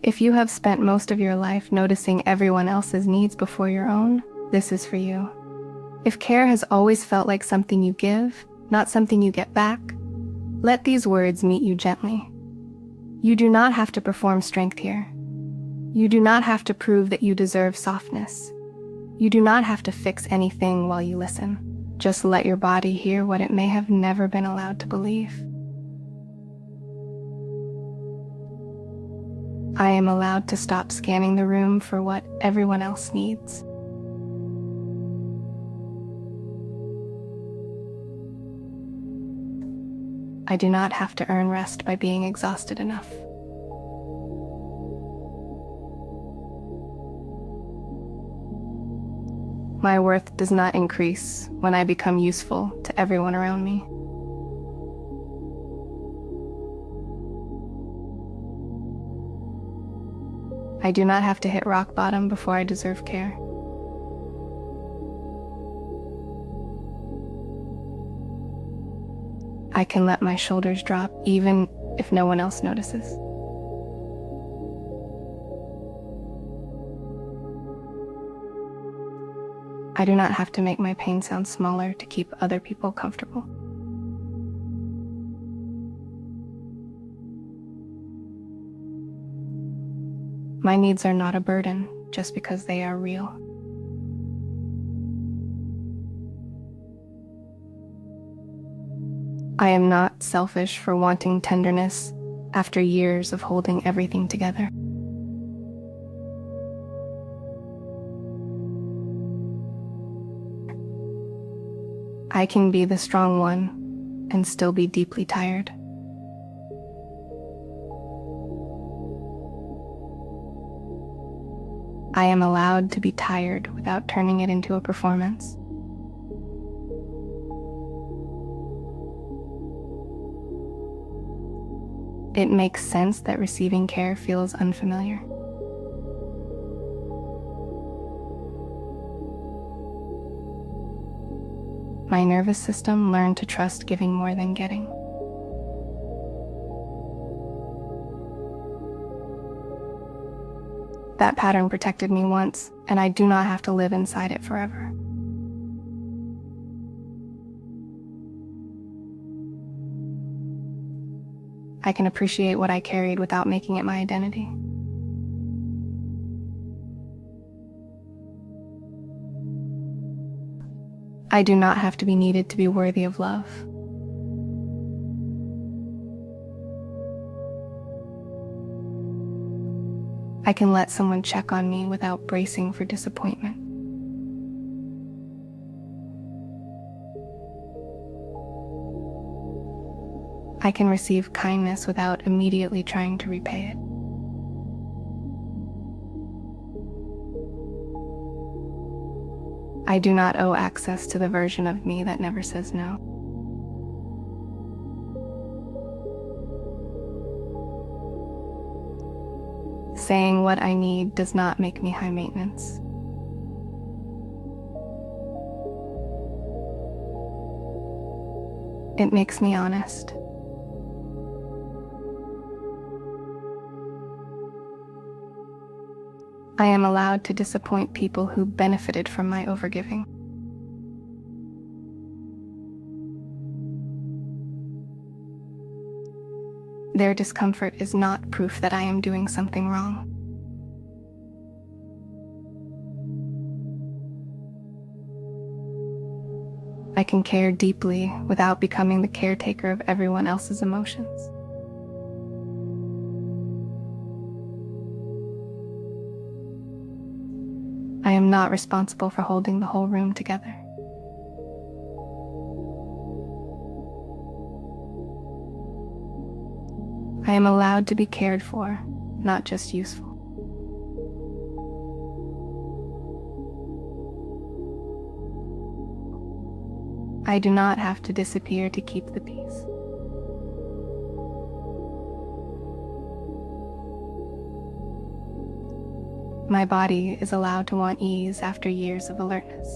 If you have spent most of your life noticing everyone else's needs before your own, this is for you. If care has always felt like something you give, not something you get back, let these words meet you gently. You do not have to perform strength here. You do not have to prove that you deserve softness. You do not have to fix anything while you listen. Just let your body hear what it may have never been allowed to believe. I am allowed to stop scanning the room for what everyone else needs. I do not have to earn rest by being exhausted enough. My worth does not increase when I become useful to everyone around me. I do not have to hit rock bottom before I deserve care. I can let my shoulders drop even if no one else notices. I do not have to make my pain sound smaller to keep other people comfortable. My needs are not a burden just because they are real. I am not selfish for wanting tenderness after years of holding everything together. I can be the strong one and still be deeply tired. I am allowed to be tired without turning it into a performance. It makes sense that receiving care feels unfamiliar. My nervous system learned to trust giving more than getting. That pattern protected me once, and I do not have to live inside it forever. I can appreciate what I carried without making it my identity. I do not have to be needed to be worthy of love. I can let someone check on me without bracing for disappointment. I can receive kindness without immediately trying to repay it. I do not owe access to the version of me that never says no. Saying what I need does not make me high maintenance. It makes me honest. I am allowed to disappoint people who benefited from my overgiving. Their discomfort is not proof that I am doing something wrong. I can care deeply without becoming the caretaker of everyone else's emotions. I am not responsible for holding the whole room together. I am allowed to be cared for, not just useful. I do not have to disappear to keep the peace. My body is allowed to want ease after years of alertness.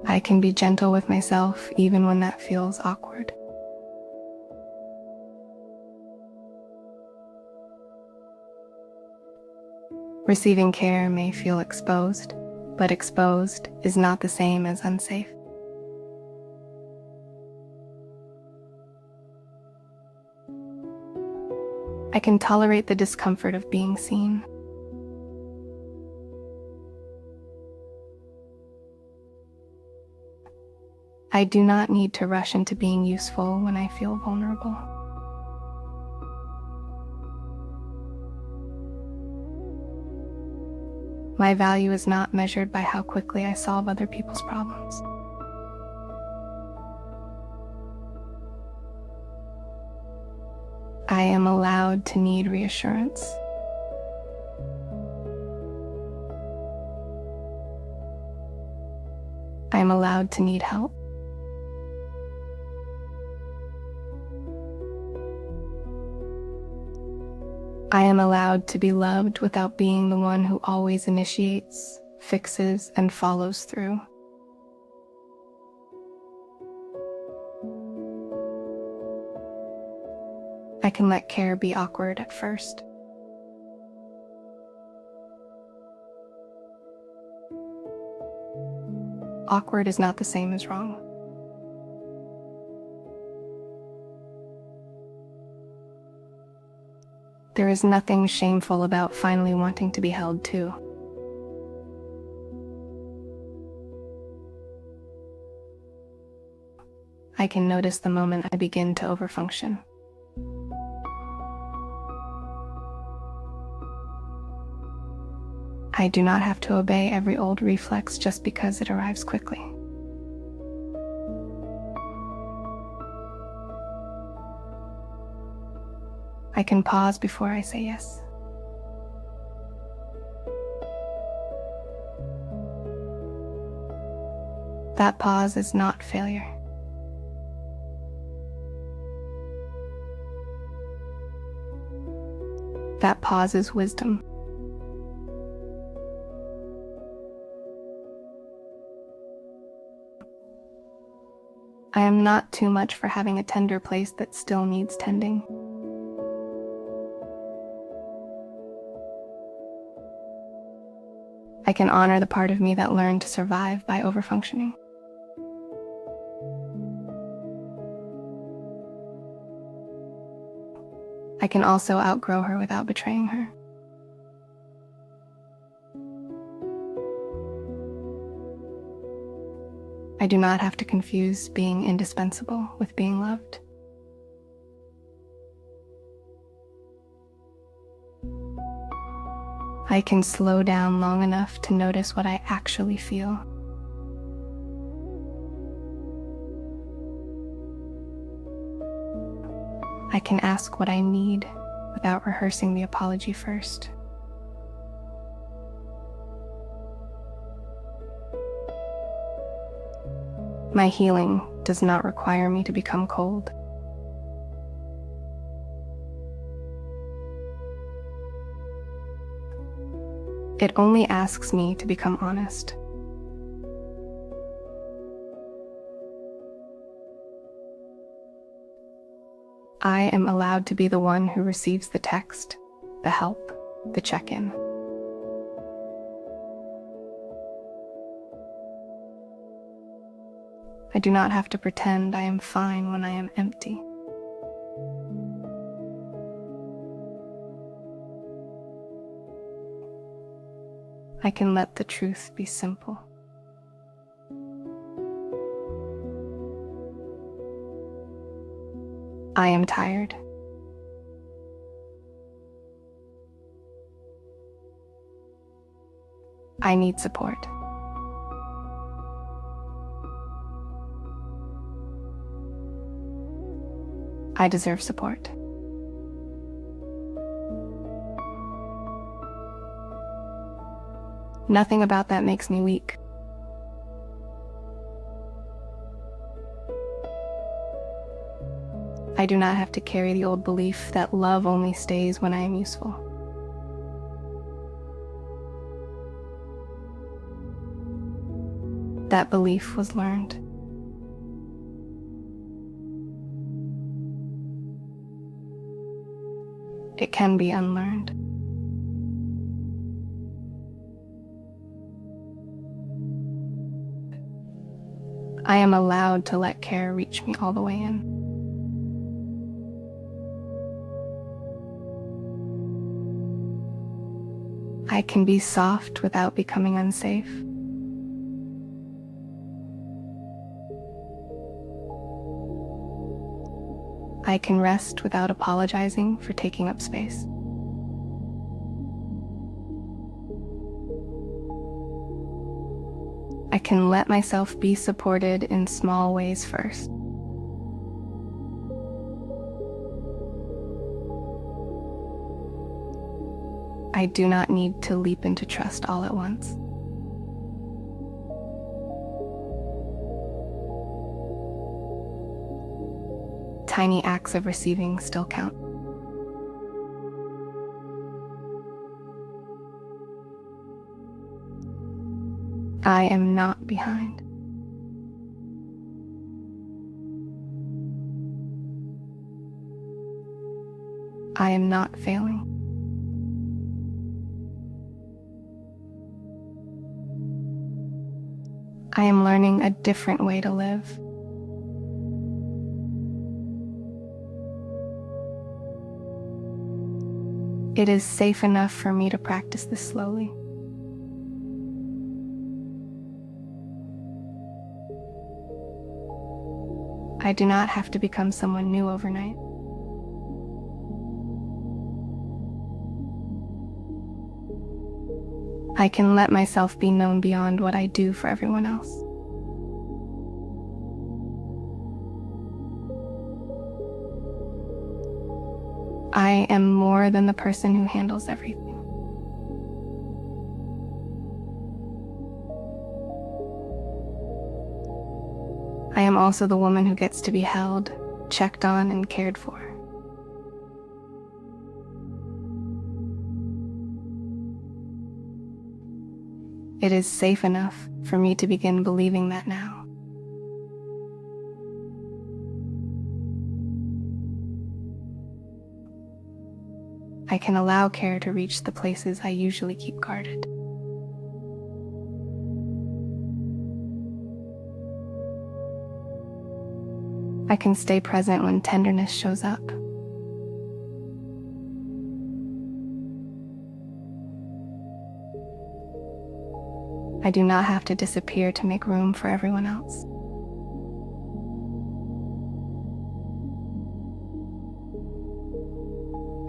I can be gentle with myself even when that feels awkward. Receiving care may feel exposed, but exposed is not the same as unsafe. I can tolerate the discomfort of being seen. I do not need to rush into being useful when I feel vulnerable. My value is not measured by how quickly I solve other people's problems. I am allowed to need reassurance. I am allowed to need help. I am allowed to be loved without being the one who always initiates, fixes, and follows through. I can let care be awkward at first. Awkward is not the same as wrong. There is nothing shameful about finally wanting to be held too. I can notice the moment I begin to overfunction. I do not have to obey every old reflex just because it arrives quickly. I can pause before I say yes. That pause is not failure. That pause is wisdom. I am not too much for having a tender place that still needs tending. I can honor the part of me that learned to survive by overfunctioning. I can also outgrow her without betraying her. I do not have to confuse being indispensable with being loved. I can slow down long enough to notice what I actually feel. I can ask what I need without rehearsing the apology first. My healing does not require me to become cold. It only asks me to become honest. I am allowed to be the one who receives the text, the help, the check-in. I do not have to pretend I am fine when I am empty. I can let the truth be simple. I am tired. I need support. I deserve support. Nothing about that makes me weak. I do not have to carry the old belief that love only stays when I am useful. That belief was learned. It can be unlearned. I am allowed to let care reach me all the way in. I can be soft without becoming unsafe. I can rest without apologizing for taking up space. I can let myself be supported in small ways first. I do not need to leap into trust all at once. Tiny acts of receiving still count. I am not behind. I am not failing. I am learning a different way to live. It is safe enough for me to practice this slowly. I do not have to become someone new overnight. I can let myself be known beyond what I do for everyone else. I am more than the person who handles everything. I am also the woman who gets to be held, checked on, and cared for. It is safe enough for me to begin believing that now. I can allow care to reach the places I usually keep guarded. I can stay present when tenderness shows up. I do not have to disappear to make room for everyone else.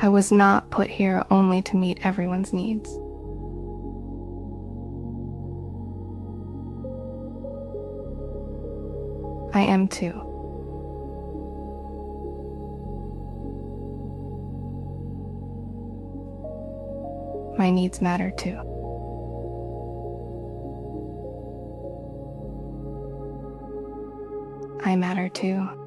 I was not put here only to meet everyone's needs. I am too. My needs matter too. I matter too.